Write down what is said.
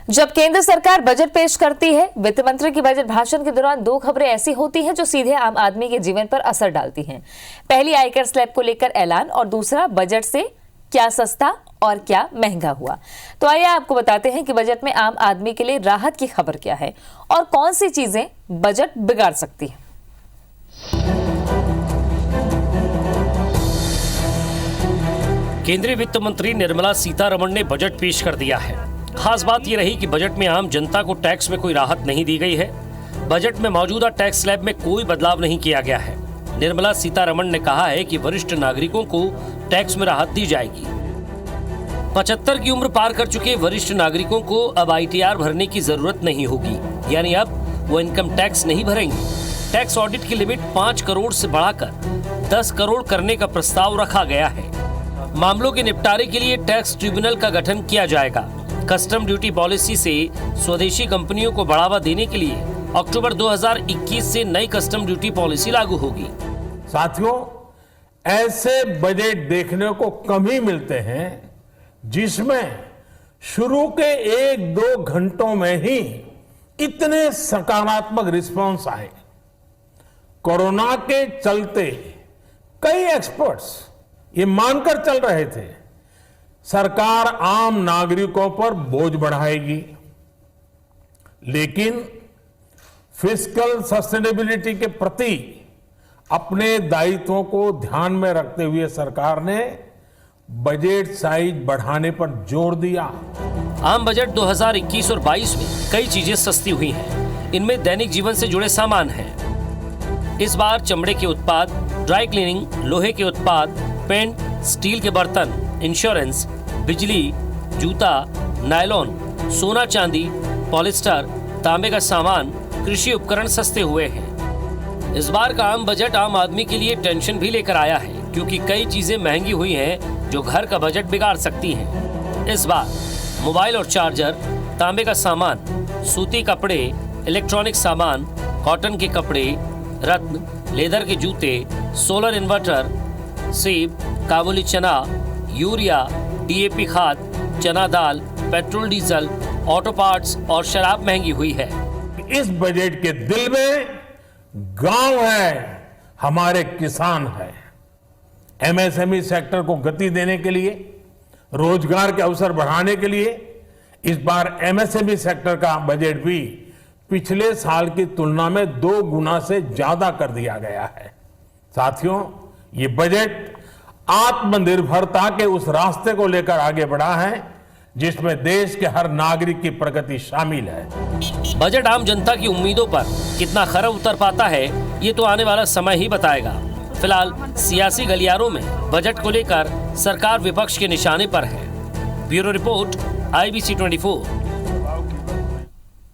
जब केंद्र सरकार बजट पेश करती है, वित्त मंत्री की बजट भाषण के दौरान दो खबरें ऐसी होती हैं जो सीधे आम आदमी के जीवन पर असर डालती हैं। पहली, आयकर स्लैब को लेकर ऐलान, और दूसरा, बजट से क्या सस्ता और क्या महंगा हुआ। तो आइए आपको बताते हैं कि बजट में आम आदमी के लिए राहत की खबर क्या है और कौन सी चीजें बजट बिगाड़ सकती है। केंद्रीय वित्त मंत्री निर्मला सीतारमण ने बजट पेश कर दिया है। खास बात यह रही कि बजट में आम जनता को टैक्स में कोई राहत नहीं दी गई है। बजट में मौजूदा टैक्स स्लैब में कोई बदलाव नहीं किया गया है। निर्मला सीतारमण ने कहा है कि वरिष्ठ नागरिकों को टैक्स में राहत दी जाएगी। 75 की उम्र पार कर चुके वरिष्ठ नागरिकों को अब ITR भरने की जरूरत नहीं होगी, यानी अब वो इनकम टैक्स नहीं भरेंगे। टैक्स ऑडिट की लिमिट 5 करोड़ से बढ़ाकर 10 करोड़ करने का प्रस्ताव रखा गया है। मामलों के निपटारे के लिए टैक्स ट्रिब्यूनल का गठन किया जाएगा। कस्टम ड्यूटी पॉलिसी से स्वदेशी कंपनियों को बढ़ावा देने के लिए अक्टूबर 2021 से नई कस्टम ड्यूटी पॉलिसी लागू होगी। साथियों, ऐसे बजट देखने को कम ही मिलते हैं जिसमें शुरू के 1-2 घंटों में ही इतने सकारात्मक रिस्पांस आए। कोरोना के चलते कई एक्सपर्ट्स ये मानकर चल रहे थे सरकार आम नागरिकों पर बोझ बढ़ाएगी, लेकिन फिस्कल सस्टेनेबिलिटी के प्रति अपने दायित्वों को ध्यान में रखते हुए सरकार ने बजट साइज बढ़ाने पर जोर दिया। आम बजट 2021 और 22 में कई चीजें सस्ती हुई हैं। इनमें दैनिक जीवन से जुड़े सामान हैं। इस बार चमड़े के उत्पाद, ड्राई क्लीनिंग, लोहे के उत्पाद, पेंट, स्टील के बर्तन, इंश्योरेंस, बिजली, जूता, नायलॉन, सोना चांदी, पॉलिस्टर, तांबे का सामान, कृषि उपकरण सस्ते हुए हैं। इस बार का आम बजट आम आदमी के लिए टेंशन भी लेकर आया है, क्योंकि कई चीजें महंगी हुई हैं जो घर का बजट बिगाड़ सकती हैं। इस बार मोबाइल और चार्जर, तांबे का सामान, सूती कपड़े, इलेक्ट्रॉनिक सामान, कॉटन के कपड़े, रत्न, लेदर के जूते, सोलर इन्वर्टर, सेब, काबुली चना, यूरिया, DAP खाद, चना दाल, पेट्रोल डीजल, ऑटो पार्ट्स और शराब महंगी हुई है। इस बजट के दिल में गांव है, हमारे किसान है। MSME सेक्टर को गति देने के लिए, रोजगार के अवसर बढ़ाने के लिए इस बार MSME सेक्टर का बजट भी पिछले साल की तुलना में 2 गुना से ज्यादा कर दिया गया है। साथियों, ये बजट आत्मनिर्भरता के उस रास्ते को लेकर आगे बढ़ा है जिसमें देश के हर नागरिक की प्रगति शामिल है। बजट आम जनता की उम्मीदों पर कितना खरा उतर पाता है, ये तो आने वाला समय ही बताएगा। फिलहाल सियासी गलियारों में बजट को लेकर सरकार विपक्ष के निशाने पर है। Bureau report, IBC 24।